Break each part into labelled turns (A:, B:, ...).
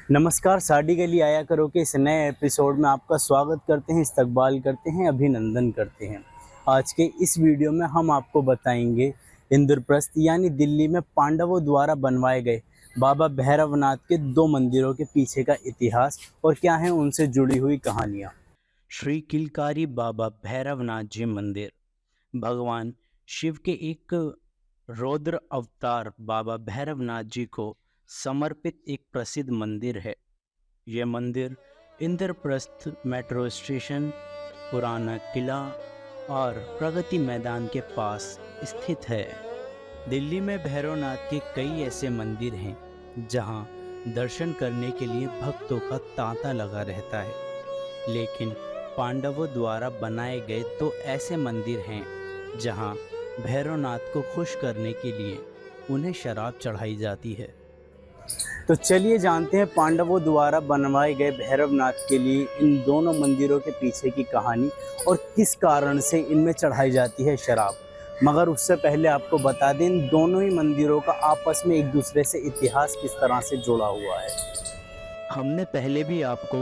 A: नमस्कार, साड़ी के लिए आया करो के इस नए एपिसोड में आपका स्वागत करते हैं, इस्तकबाल करते हैं, अभिनंदन करते हैं। आज के इस वीडियो में हम आपको बताएंगे इंद्रप्रस्थ यानी दिल्ली में पांडवों द्वारा बनवाए गए बाबा भैरवनाथ के 2 मंदिरों के पीछे का इतिहास और क्या है उनसे जुड़ी हुई कहानियाँ। श्री किलकारी बाबा भैरवनाथ जी मंदिर भगवान शिव के एक रौद्र अवतार बाबा भैरवनाथ जी को समर्पित एक प्रसिद्ध मंदिर है। यह मंदिर इंद्रप्रस्थ मेट्रो स्टेशन, पुराना किला और प्रगति मैदान के पास स्थित है। दिल्ली में भैरवनाथ के कई ऐसे मंदिर हैं जहां दर्शन करने के लिए भक्तों का तांता लगा रहता है, लेकिन पांडवों द्वारा बनाए गए तो ऐसे मंदिर हैं जहां भैरवनाथ को खुश करने के लिए उन्हें शराब चढ़ाई जाती है। तो चलिए जानते हैं पांडवों द्वारा बनवाए गए भैरवनाथ के लिए इन दोनों मंदिरों के पीछे की कहानी और किस कारण से इनमें चढ़ाई जाती है शराब। मगर उससे पहले आपको बता दें, इन दोनों ही मंदिरों का आपस में एक दूसरे से इतिहास किस तरह से जुड़ा हुआ है। हमने पहले भी आपको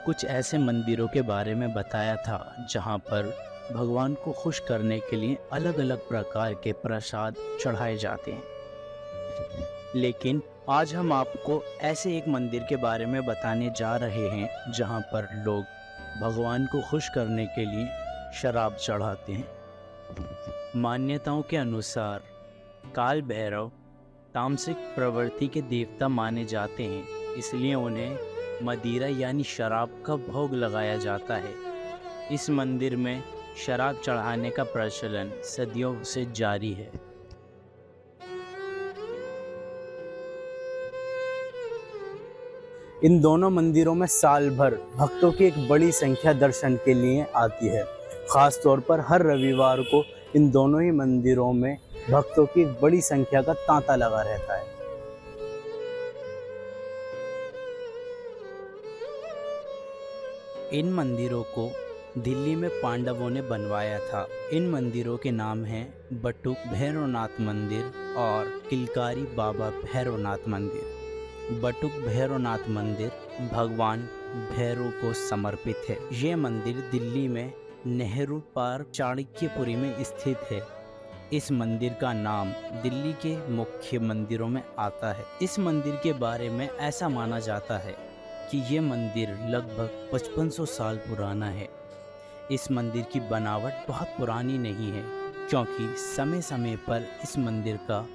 A: कुछ ऐसे मंदिरों के बारे में बताया था जहां पर भगवान को खुश करने के लिए अलग अलग प्रकार के प्रसाद चढ़ाए जाते हैं, लेकिन आज हम आपको ऐसे एक मंदिर के बारे में बताने जा रहे हैं जहां पर लोग भगवान को खुश करने के लिए शराब चढ़ाते हैं। मान्यताओं के अनुसार काल भैरव तामसिक प्रवृत्ति के देवता माने जाते हैं, इसलिए उन्हें मदिरा यानी शराब का भोग लगाया जाता है। इस मंदिर में शराब चढ़ाने का प्रचलन सदियों से जारी है। इन दोनों मंदिरों में साल भर भक्तों की एक बड़ी संख्या दर्शन के लिए आती है। खास तौर पर हर रविवार को इन दोनों ही मंदिरों में भक्तों की एक बड़ी संख्या का तांता लगा रहता है। इन मंदिरों को दिल्ली में पांडवों ने बनवाया था। इन मंदिरों के नाम हैं बटुक भैरवनाथ मंदिर और किलकारी बाबा भैरवनाथ मंदिर। बटुक भैरवनाथ मंदिर भगवान भैरव को समर्पित है। ये मंदिर दिल्ली में नेहरू पार्क चाणक्यपुरी में स्थित है। इस मंदिर का नाम दिल्ली के मुख्य मंदिरों में आता है। इस मंदिर के बारे में ऐसा माना जाता है कि ये मंदिर लगभग 5500 साल पुराना है। इस मंदिर की बनावट बहुत पुरानी नहीं है, क्योंकि समय समय पर इस मंदिर का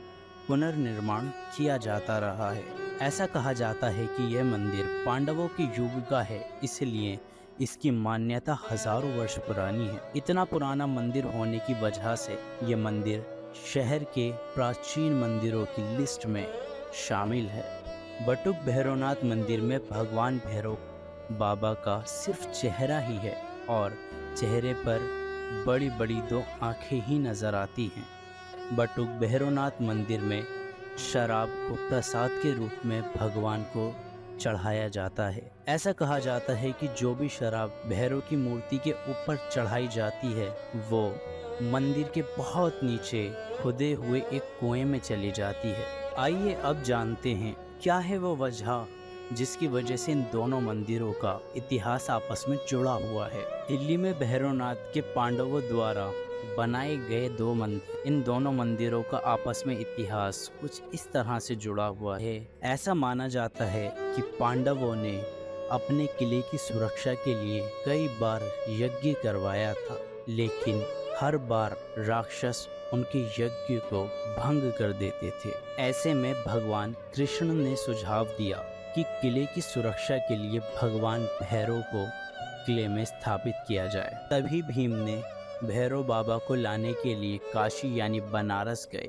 A: पुनर्निर्माण किया जाता रहा है। ऐसा कहा जाता है कि यह मंदिर पांडवों के युग का है, इसलिए इसकी मान्यता हजारों वर्ष पुरानी है। इतना पुराना मंदिर होने की वजह से यह मंदिर शहर के प्राचीन मंदिरों की लिस्ट में शामिल है। बटुक भैरवनाथ मंदिर में भगवान भैरव बाबा का सिर्फ चेहरा ही है और चेहरे पर बड़ी बड़ी 2 आँखें ही नजर आती हैं। बटुक भैरवनाथ मंदिर में शराब को प्रसाद के रूप में भगवान को चढ़ाया जाता है। ऐसा कहा जाता है कि जो भी शराब भैरव की मूर्ति के ऊपर चढ़ाई जाती है वो मंदिर के बहुत नीचे खुदे हुए एक कुएं में चली जाती है। आइए अब जानते हैं क्या है वो वजह जिसकी वजह से इन दोनों मंदिरों का इतिहास आपस में जुड़ा हुआ है। दिल्ली में भैरवनाथ के पांडवों द्वारा बनाए गए 2 मंदिर, इन दोनों मंदिरों का आपस में इतिहास कुछ इस तरह से जुड़ा हुआ है। ऐसा माना जाता है कि पांडवों ने अपने किले की सुरक्षा के लिए कई बार यज्ञ करवाया था, लेकिन हर बार राक्षस उनके यज्ञ को भंग कर देते थे। ऐसे में भगवान कृष्ण ने सुझाव दिया कि किले की सुरक्षा के लिए भगवान भैरव को किले में स्थापित किया जाए। तभी भीम ने भैरव बाबा को लाने के लिए काशी यानी बनारस गए।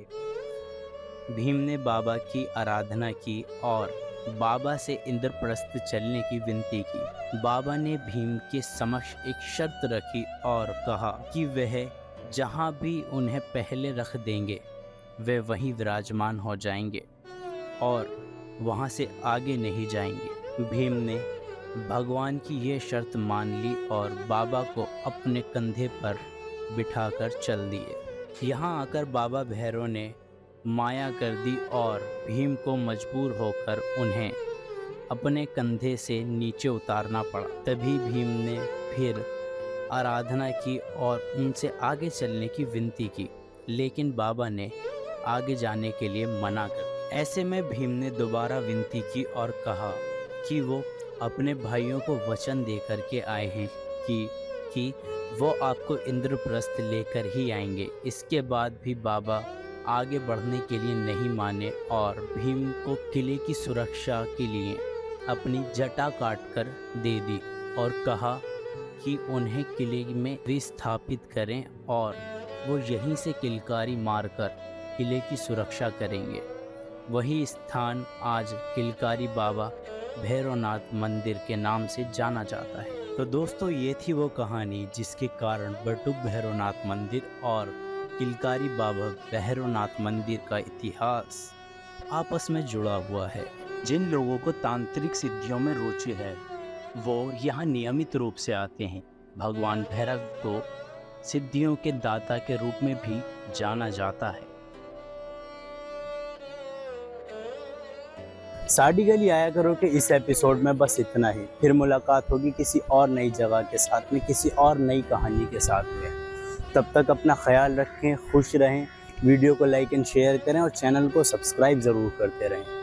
A: भीम ने बाबा की आराधना की और बाबा से इंद्रप्रस्थ चलने की विनती की। बाबा ने भीम के समक्ष एक शर्त रखी और कहा कि वह जहाँ भी उन्हें पहले रख देंगे वे वहीं विराजमान हो जाएंगे और वहाँ से आगे नहीं जाएंगे। भीम ने भगवान की ये शर्त मान ली और बाबा को अपने कंधे पर बिठाकर चल दिए। यहाँ आकर बाबा भैरव ने माया कर दी और भीम को मजबूर होकर उन्हें अपने कंधे से नीचे उतारना पड़ा। तभी भीम ने फिर आराधना की और उनसे आगे चलने की विनती की, लेकिन बाबा ने आगे जाने के लिए मना कर दिया। ऐसे में भीम ने दोबारा विनती की और कहा कि वो अपने भाइयों को वचन देकर के आए हैं कि वो आपको इंद्रप्रस्थ लेकर ही आएंगे। इसके बाद भी बाबा आगे बढ़ने के लिए नहीं माने और भीम को किले की सुरक्षा के लिए अपनी जटा काटकर दे दी और कहा कि उन्हें किले में विस्थापित करें और वो यहीं से किलकारी मारकर किले की सुरक्षा करेंगे। वही स्थान आज किलकारी बाबा भैरवनाथ मंदिर के नाम से जाना जाता है। तो दोस्तों, ये थी वो कहानी जिसके कारण बटुक भैरवनाथ मंदिर और किलकारी बाबा भैरवनाथ मंदिर का इतिहास आपस में जुड़ा हुआ है। जिन लोगों को तांत्रिक सिद्धियों में रुचि है वो यहाँ नियमित रूप से आते हैं। भगवान भैरव को सिद्धियों के दाता के रूप में भी जाना जाता है। साड़ी गली आया करो के इस एपिसोड में बस इतना ही। फिर मुलाकात होगी किसी और नई जगह के साथ में, किसी और नई कहानी के साथ में। तब तक अपना ख्याल रखें, खुश रहें, वीडियो को लाइक एंड शेयर करें और चैनल को सब्सक्राइब ज़रूर करते रहें।